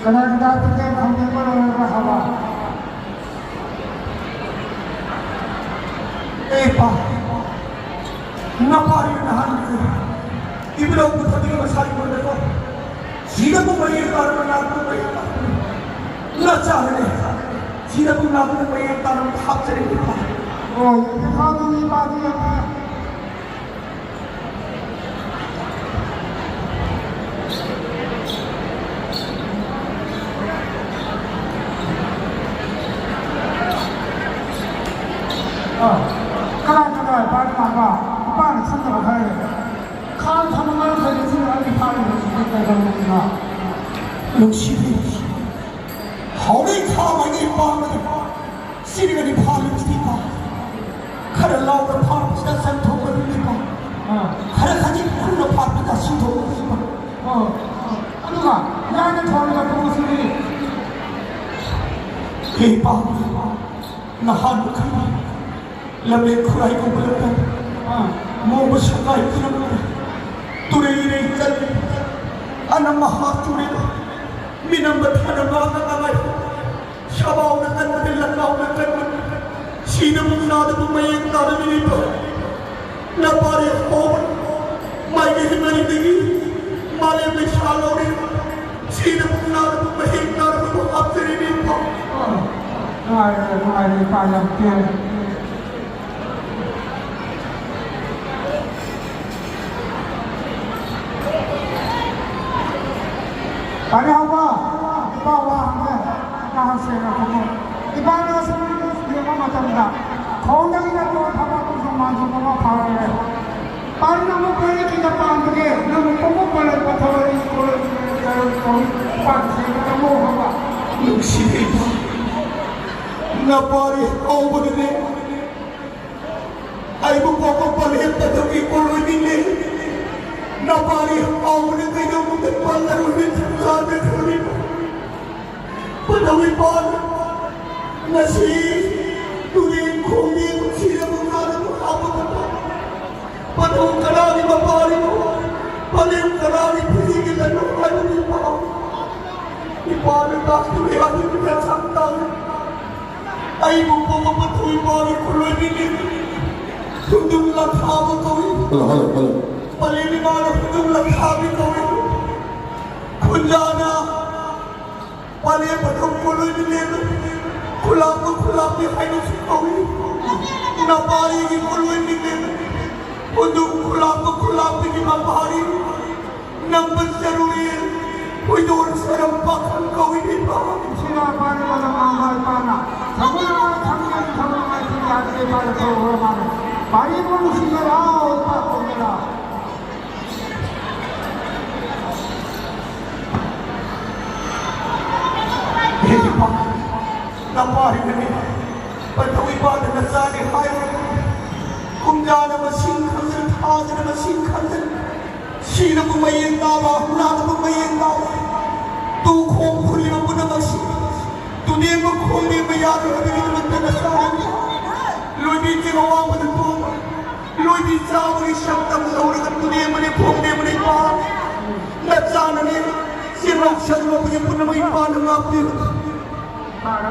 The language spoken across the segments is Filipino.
kadang-kadang kita hanya berhawa. Pak, napari nahan ko. Ibulaw ko sa tingin masari ko na ito. Sino po ba yung parang nato ba yung nasahan eh? Sino po nato ba yung parang hapsa rin ito? Oh, yung kado ni Pati yan. kadang-kadang Pati mama, Pati sendiri hari. Kan sama-sama saya sendiri Pati kita bermula. Luxury. Howdy come and farm sitting in the parliament steeper. Cut a loud apartment that's a top of the people. Cut a hundred cool apartment that's a top of the people. 아니가 야는 저리가 무엇이니? Hey, Bob, Nahan Kama, Lame Kurai Kumulaka, Momo Shakai Kama, Ture Kali, Anamahature, Minambatana Namai, Shabao and Lakau, Sina Munada Mayan Nadaminito, Napari Home, my Himanity, Malay Shalori, Sina Munada Mayan Nadamu after it. Ay, payang kaya. Pani hawa, iba wahangnya, nahasera kamu. Iba nasa dia matanda. Kau nak ina tu apa tu semua semua pakai. Pani namu kaya kita panggil, namu kamu boleh pakai kalau pakai kamu hawa. Luxury. Napari over the I will walk up on him that the people will be late. Napari over the day of the Pala will be landed for him. But the weapon, Nasi, Turin, Kumi, Sina Mugana, Muhammad. But who Karani Mapari, Palim Karani, Pizzic, and no one will power. The father got to be able to get some time. Ay pupupatuloy mo ang kuloy nila. Tundong lang habo ko eh. Paliliman ang tundong lang habi ko eh. Kunda na. Palipat ang kuloy nila. Kulap ni Hainus ko eh. Naparing ang kuloy nila. Tundong kulap ni Mapari. Nang bansaruin. Uy doon sa rampakan ko eh. Sila pari mo ng mahal pana. Semua 장면 이야기에 말해서 오랜만에 많이 부르시더라 오빠 봅니다. Hey, Pop, napari na niya. Pagkawi ba na nasali highway? Kung na masingkansan, taga na masingkansan. Sino bumayang nawa, wala na bumayang nawa. Tukong huli mo na masingkansan. Dunia mo kung di mayari ang pinagin na nasahan niya. Loy di ginawa mo na po. Loy di sa mga siyang tamsauri at dunia mo na po ang di mo na ipahan. Natsana niya. Si Roxanne mo po na may ipahan ng apir. Bari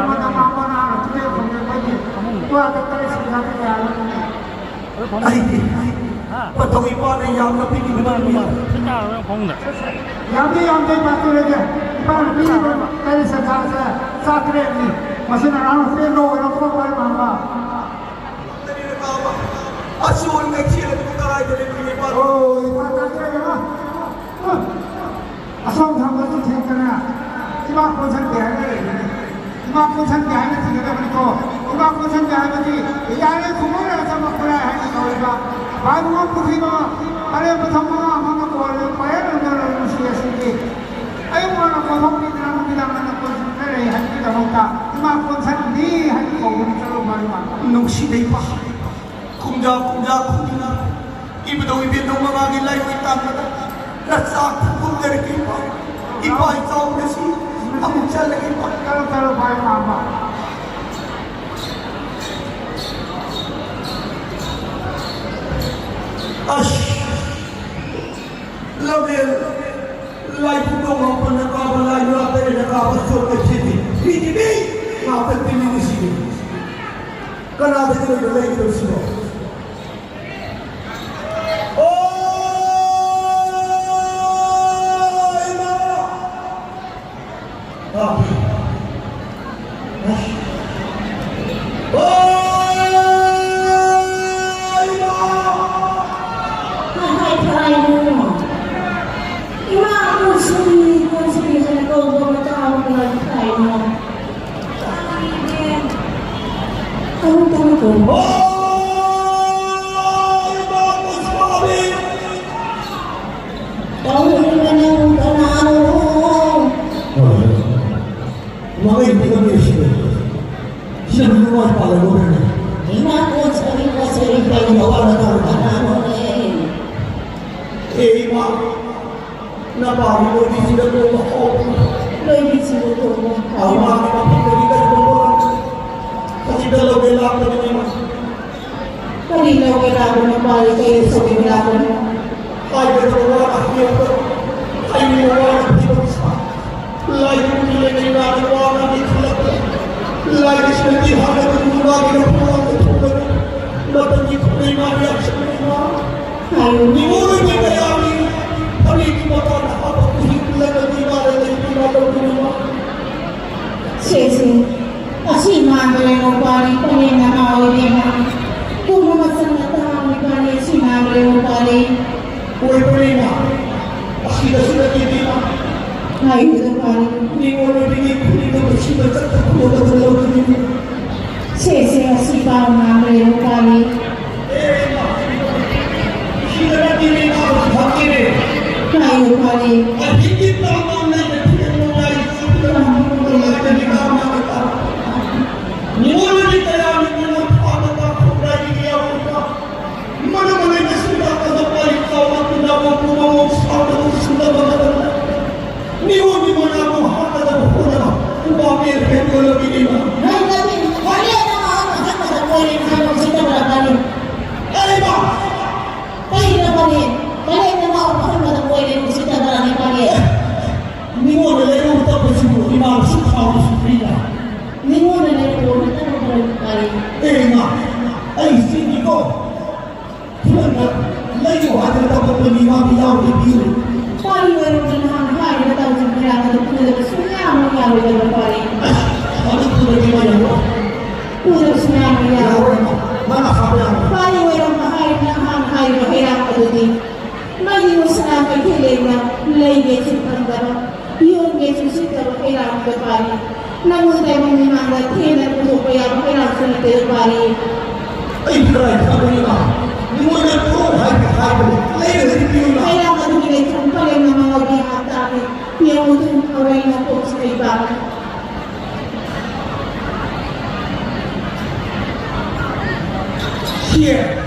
mo na mama na ano, tuloy kung may pwede. Ito agad tayo sinabi niya. Ay, patawi pa na iyang na pinigman niya. 양대 바꾸려게 이빨 비리고 때리서 가서 사트레니 마시나 나는 페로 이런 거 빨리 만가 Asyong na siya na tukaray na rin yung ipahan. 오 이빨 따트레나 아성 상관도 되잖아 이만 본선 대하게 이만 본선 대하게 되게 버리고 이만 본선 대하면이 이 안에 구멍을 해서 먹고라 하는 거니까 마지막 부피가 아래부터 뭐 아마가 원래 과연 너를 무시했으니 아이고나 고통이라는 미담하는 것을 그래 하기도 못다 이만 본선 네 하기고 우리 저로 말이야 Nungsi pa. Kumda. Ibadaw ibig ng mga nilay ko itamata. Nasakta kong darigay pa. Iba ikaw na si ang salagay pa. 따로 봐요 아마 Ash. lai putong apa nakabala nyo at ay nakabasok at city. PTV! Nakapagpili ni Sige. Kanada ka naglalay ito sila. Oy! Mga! Happy. Mga hindi kami siya. Siya naman pala mo na. Ma, napari mo di sila ko makaupo. Ang mga kapitalitan ko mo lang. Kasi dalawa lang na naman. Ay, dalawa ang hiyata. Ay, nilawa ang hiyata. Lagi mo nila na inagawa na di sila ko. Lagi sila di hana ko lumagi na pulang at pulang. Matanggi ko na yung mga sa mga. Ni mo rin may kayami. Haliki mo ka nakapagpuhit lang ang imara na yung pinagaw ko naman. Uy, Purina. Asila-sila hindi na. Ni mo rin bigay ko nito na sila sa tapunan ng dalaw na nito. Sila na din na ako sa hakiri. At higit na ang mga nagtiyan mo na isip na mga nagkakama kita. Niwala ni kaya ni mga pagkakata ko na iiyaw ka. Manamanay na sila ka sa paliksaw at pinawag pumawag sa ako sila mga nila. Niwala mo na ako hatad ang huna. Umamir kayo ko lang inima. Ay ba? Niwala na yung tapos mo. Imam sa kawo sa Frida. Ma, ay sindi ko. Kaya layo atin ako po ni Mami Lau ni Biyo. Ano po na ginawa niya mo? Mana sabi ako? Ay, kaya sabi niya. Di mo na po. Ay, layo na si Biyo na. Here.